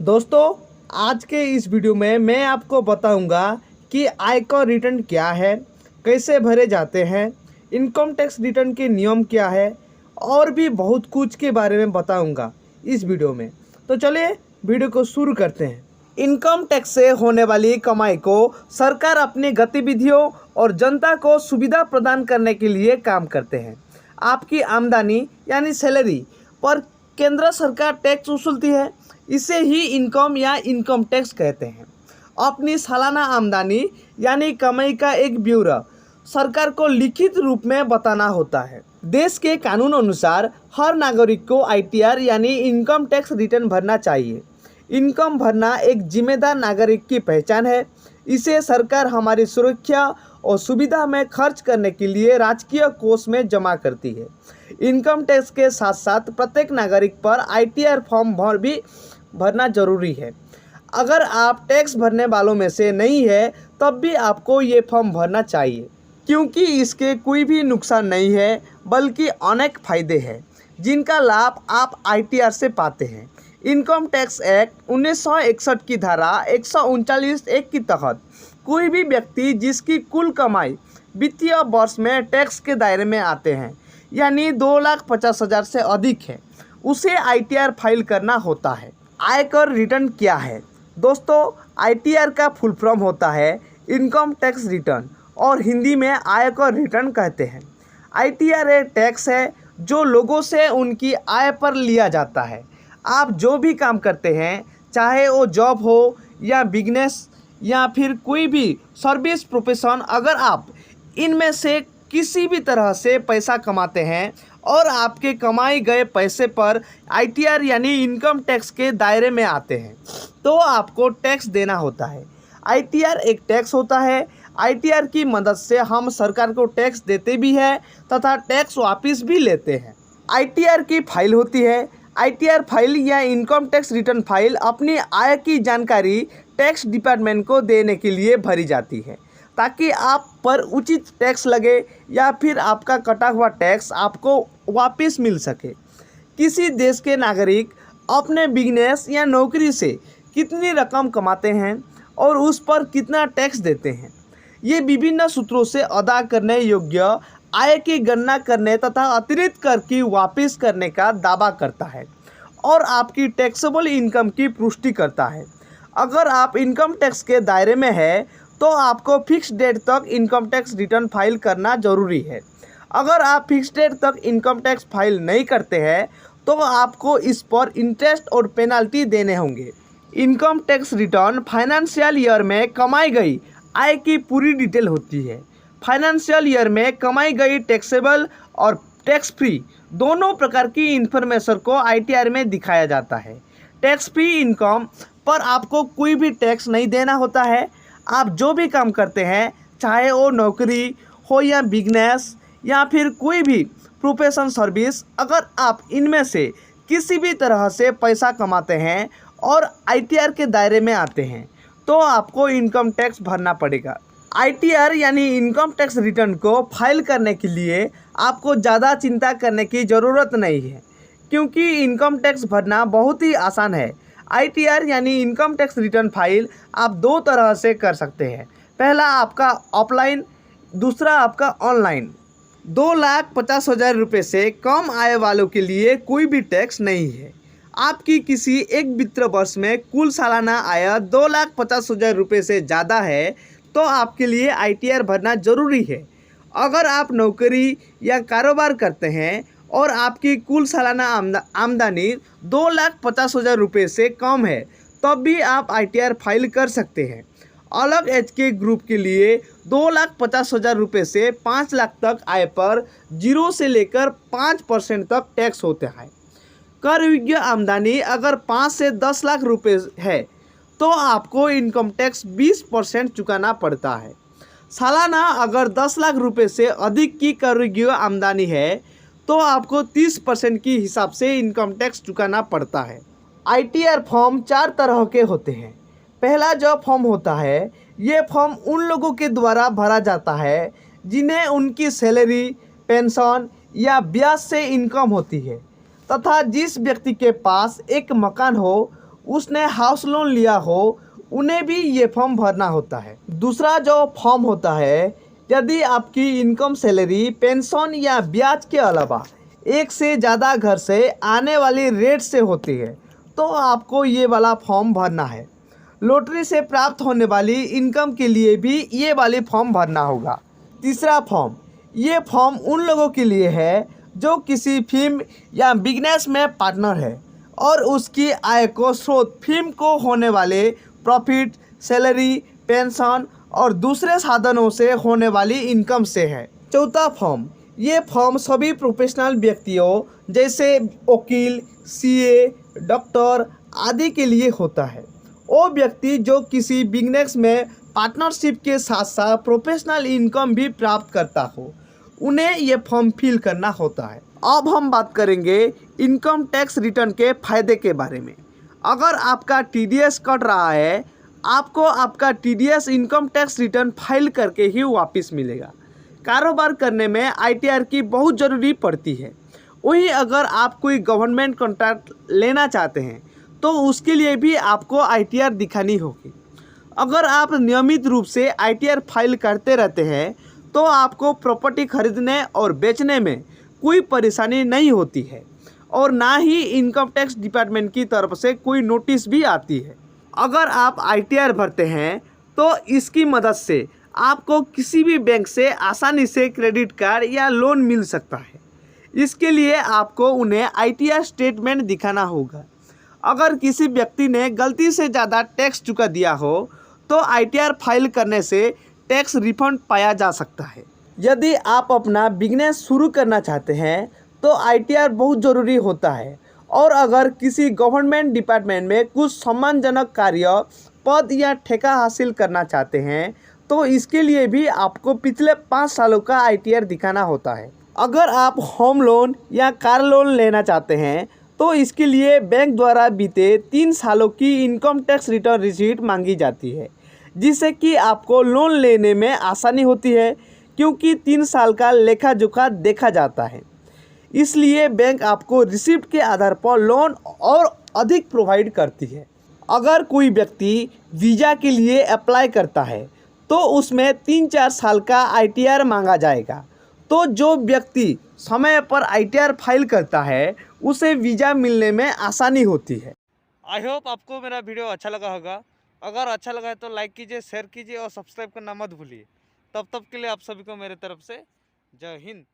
दोस्तों, आज के इस वीडियो में मैं आपको बताऊंगा कि आयकर रिटर्न क्या है, कैसे भरे जाते हैं, इनकम टैक्स रिटर्न के नियम क्या है और भी बहुत कुछ के बारे में बताऊंगा इस वीडियो में। तो चलिए वीडियो को शुरू करते हैं। इनकम टैक्स से होने वाली कमाई को सरकार अपनी गतिविधियों और जनता को सुविधा प्रदान करने के लिए काम करते हैं। आपकी आमदनी यानी सैलरी पर केंद्र सरकार टैक्स वसूलती है, इसे ही इनकम या इनकम टैक्स कहते हैं। अपनी सालाना आमदनी यानी कमाई का एक ब्यौरा सरकार को लिखित रूप में बताना होता है। देश के कानून अनुसार हर नागरिक को आईटीआर यानी इनकम टैक्स रिटर्न भरना चाहिए। इनकम भरना एक जिम्मेदार नागरिक की पहचान है। इसे सरकार हमारी सुरक्षा और सुविधा में खर्च करने के लिए राजकीय कोष में जमा करती है। इनकम टैक्स के साथ साथ प्रत्येक नागरिक पर आईटीआर फॉर्म भी भरना जरूरी है। अगर आप टैक्स भरने वालों में से नहीं है तब भी आपको ये फॉर्म भरना चाहिए, क्योंककि इसके कोई भी नुकसान नहीं है बल्कि अनेक फायदे हैं जिनका लाभ आप आईटीआर से पाते हैं। इनकम टैक्स एक्ट 1961 की धारा 139(1) के तहत कोई भी व्यक्ति जिसकी कुल कमाई वित्तीय वर्ष में टैक्स के दायरे में आते हैं यानी 2,50,000 से अधिक है, उसे आईटीआर फाइल करना होता है। आयकर रिटर्न क्या है? दोस्तों, आईटीआर का फुल फॉर्म होता है इनकम टैक्स रिटर्न और हिंदी में आयकर रिटर्न कहते हैं। आईटीआर एक टैक्स है जो लोगों से उनकी आय पर लिया जाता है। आप जो भी काम करते हैं, चाहे वो जॉब हो या बिजनेस या फिर कोई भी सर्विस प्रोफेशन, अगर आप इनमें से किसी भी तरह से पैसा कमाते हैं और आपके कमाए गए पैसे पर आईटीआर यानी इनकम टैक्स के दायरे में आते हैं तो आपको टैक्स देना होता है। आईटीआर एक टैक्स होता है। आईटीआर की मदद से हम सरकार को टैक्स देते भी हैं तथा टैक्स वापस भी लेते हैं। आईटीआर की फाइल होती है। आईटीआर फाइल या इनकम टैक्स रिटर्न फाइल अपनी आय की जानकारी टैक्स डिपार्टमेंट को देने के लिए भरी जाती है ताकि आप पर उचित टैक्स लगे या फिर आपका कटा हुआ टैक्स आपको वापस मिल सके। किसी देश के नागरिक अपने बिजनेस या नौकरी से कितनी रकम कमाते हैं और उस पर कितना टैक्स देते हैं, ये विभिन्न सूत्रों से अदा करने योग्य आय की गणना करने तथा अतिरिक्त कर की वापस करने का दावा करता है और आपकी टैक्सेबल इनकम की पुष्टि करता है। अगर आप इनकम टैक्स के दायरे में है तो आपको फिक्स डेट तक इनकम टैक्स रिटर्न फाइल करना जरूरी है। अगर आप फिक्स डेट तक इनकम टैक्स फाइल नहीं करते हैं तो आपको इस पर इंटरेस्ट और पेनल्टी देने होंगे। Income tax return financial year में कमाई गई आय की पूरी डिटेल होती है। फाइनेंशियल ईयर में कमाई गई टैक्सेबल और टैक्स फ्री दोनों प्रकार की इन्फॉर्मेशन को आईटीआर में दिखाया जाता है। टैक्स फ्री इनकम पर आपको कोई भी टैक्स नहीं देना होता है। आप जो भी काम करते हैं, चाहे वो नौकरी हो या बिजनेस या फिर कोई भी प्रोफेशन सर्विस, अगर आप इनमें से किसी भी तरह से पैसा कमाते हैं और आईटीआर के दायरे में आते हैं तो आपको इनकम टैक्स भरना पड़ेगा। आईटीआर यानी इनकम टैक्स रिटर्न को फाइल करने के लिए आपको ज़्यादा चिंता करने की ज़रूरत नहीं है, क्योंकि इनकम टैक्स भरना बहुत ही आसान है। आईटीआर यानी इनकम टैक्स रिटर्न फाइल आप दो तरह से कर सकते हैं। पहला आपका ऑफलाइन, दूसरा आपका ऑनलाइन। 2,50,000 रुपये से कम आय वालों के लिए कोई भी टैक्स नहीं है। आपकी किसी एक वित्तीय वर्ष में कुल सालाना आय 2,50,000 रुपये से ज़्यादा है तो आपके लिए आईटीआर भरना जरूरी है। अगर आप नौकरी या कारोबार करते हैं और आपकी कुल सालाना आमदनी 2,50,000 रुपये से कम है तब भी आप आईटीआर फाइल कर सकते हैं। अलग एज के ग्रुप के लिए 2,50,000 रुपये से 5 लाख तक आय पर 0 से लेकर 5% तक टैक्स होता है। कर योग्य आमदनी अगर 5 से 10 लाख रुपये है तो आपको इनकम टैक्स 20% चुकाना पड़ता है। सालाना अगर 10 लाख रुपये से अधिक की कर योग्य आमदनी है तो आपको 30% की हिसाब से इनकम टैक्स चुकाना पड़ता है। आईटीआर फॉर्म 4 तरह के होते हैं। पहला जो फॉर्म होता है, ये फॉर्म उन लोगों के द्वारा भरा जाता है जिन्हें उनकी सैलरी, पेंशन या ब्याज से इनकम होती है तथा जिस व्यक्ति के पास एक मकान हो उसने हाउस लोन लिया हो उन्हें भी ये फॉर्म भरना होता है। दूसरा जो फॉर्म होता है, यदि आपकी इनकम, सैलरी, पेंशन या ब्याज के अलावा एक से ज़्यादा घर से आने वाली रेट से होती है तो आपको ये वाला फॉर्म भरना है। लॉटरी से प्राप्त होने वाली इनकम के लिए भी ये वाली फॉर्म भरना होगा। तीसरा फॉर्म, ये फॉर्म उन लोगों के लिए है जो किसी फिल्म या बिजनेस में पार्टनर है और उसकी आय को स्रोत फिल्म को होने वाले प्रॉफिट, सैलरी, पेंशन और दूसरे साधनों से होने वाली इनकम से है। चौथा फॉर्म, ये फॉर्म सभी प्रोफेशनल व्यक्तियों जैसे वकील, सीए, डॉक्टर आदि के लिए होता है। वो व्यक्ति जो किसी बिजनेस में पार्टनरशिप के साथ साथ प्रोफेशनल इनकम भी प्राप्त करता हो, उन्हें ये फॉर्म फिल करना होता है। अब हम बात करेंगे इनकम टैक्स रिटर्न के फ़ायदे के बारे में। अगर आपका टीडीएस कट रहा है, आपको आपका TDS income tax return file करके ही वापस मिलेगा। कारोबार करने में आईटीआर की बहुत ज़रूरी पड़ती है। वहीं अगर आप कोई गवर्नमेंट कॉन्ट्रैक्ट लेना चाहते हैं तो उसके लिए भी आपको आईटीआर दिखानी होगी। अगर आप नियमित रूप से आईटीआर फाइल करते रहते हैं तो आपको प्रॉपर्टी खरीदने और बेचने में कोई परेशानी नहीं होती है और ना ही इनकम टैक्स डिपार्टमेंट की तरफ से कोई नोटिस भी आती है। अगर आप आईटीआर भरते हैं तो इसकी मदद से आपको किसी भी बैंक से आसानी से क्रेडिट कार्ड या लोन मिल सकता है। इसके लिए आपको उन्हें आईटीआर स्टेटमेंट दिखाना होगा। अगर किसी व्यक्ति ने गलती से ज़्यादा टैक्स चुका दिया हो तो आईटीआर फाइल करने से टैक्स रिफंड पाया जा सकता है। यदि आप अपना बिजनेस शुरू करना चाहते हैं तो आईटीआर बहुत ज़रूरी होता है। और अगर किसी गवर्नमेंट डिपार्टमेंट में कुछ सम्मानजनक कार्य, पद या ठेका हासिल करना चाहते हैं तो इसके लिए भी आपको पिछले 5 सालों का आईटीआर दिखाना होता है। अगर आप होम लोन या कार लोन लेना चाहते हैं तो इसके लिए बैंक द्वारा बीते 3 सालों की इनकम टैक्स रिटर्न रिसीट मांगी जाती है, जिससे कि आपको लोन लेने में आसानी होती है क्योंकि 3 साल का लेखा जोखा देखा जाता है। इसलिए बैंक आपको रिसिप्ट के आधार पर लोन और अधिक प्रोवाइड करती है। अगर कोई व्यक्ति वीज़ा के लिए अप्लाई करता है तो उसमें 3-4 साल का आईटीआर मांगा जाएगा। तो जो व्यक्ति समय पर आईटीआर फाइल करता है उसे वीज़ा मिलने में आसानी होती है। आई होप आपको मेरा वीडियो अच्छा लगा होगा। अगर अच्छा लगा है तो लाइक कीजिए, शेयर कीजिए और सब्सक्राइब करना मत भूलिए। तब के लिए आप सभी को मेरे तरफ से जय हिंद।